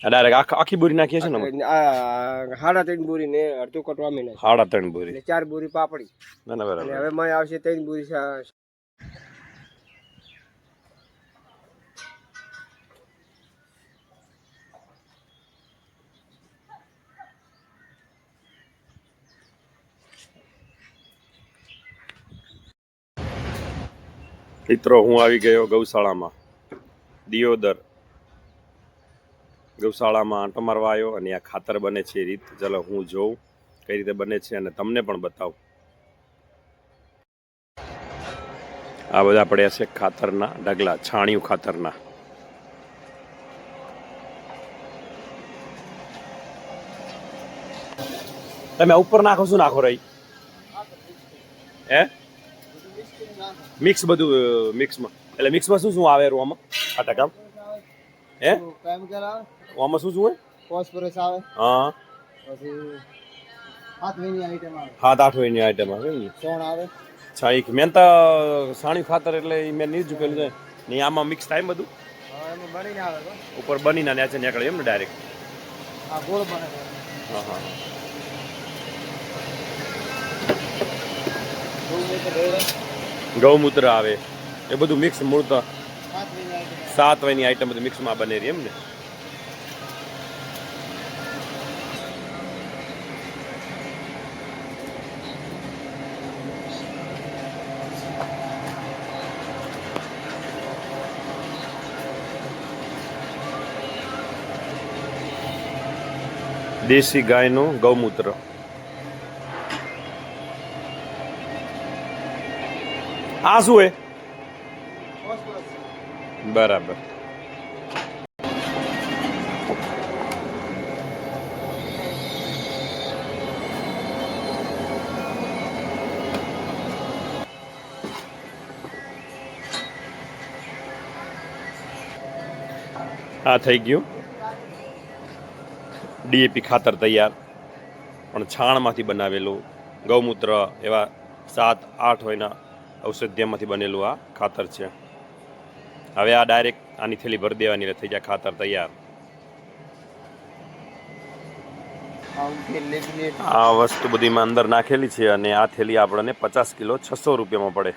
direct આખી બોરી નાખીએ છે ને 3.5 બોરી ને અડધો કટો અમે નાખી 3.5 બોરી 4 બોરી પાપડી ના બરાબર અને હવે માં આવશે 3 બોરી મિત્રો હું આવી ગયો ગૌશાળામાં દિયોદર ગૌશાળામાં આંટો મારવા આવ્યો અને આ ખાતર બને છે એ રીત ચાલો હું જોઉં કઈ રીતે બને છે અને તમને પણ બતાવું આ બધા પડ્યા છે ખાતરના ઢગલા છાણિયું ખાતરના તમે ઉપર નાખો શું નાખો રહી હે મિક્સ બધું મિક્સમાં એટલે મિક્સમાં શું શું આવે આમાં આ ટકામ હે આમાં શું શું હોય ફોસ્ફરસ આવે હા પછી 7 મહિની આઈટમ આવે 7-8 મહિની આઈટમ આવે ને સોણ આવે છાઈ મેં તો સાણિયું ખાતર એટલે મેં નહીં જ પેલું ને આમાં મિક્સ થાય બધું એમાં બનીને આવે ઉપર બનીને નેચે નીકળે એમ ને ડાયરેક્ટ આ ગોળ બને હા હા ગૌમૂત્ર આવે એ બધું મિક્સ મૂળ તો 7 મહિની આઈટમ બધું મિક્સમાં બને રહી એમ ને દેશી ગાયનું ગૌમૂત્ર આ શું હે બરાબર આ થઈ ગયું ડીએપી ખાતર તૈયાર પણ છાણમાંથી બનાવેલું ગૌમૂત્ર એવા 7-8 હોયના ઔષધ્યમાંથી બનેલું આ ખાતર છે હવે આ ડાયરેક્ટ આની થેલી ભરી દેવાની એટલે થઈ જાય ખાતર તૈયાર આ વસ્તુ બધીમાં અંદર નાખેલી છે અને આ થેલી આપણને 50 કિલો 600 રૂપિયામાં પડે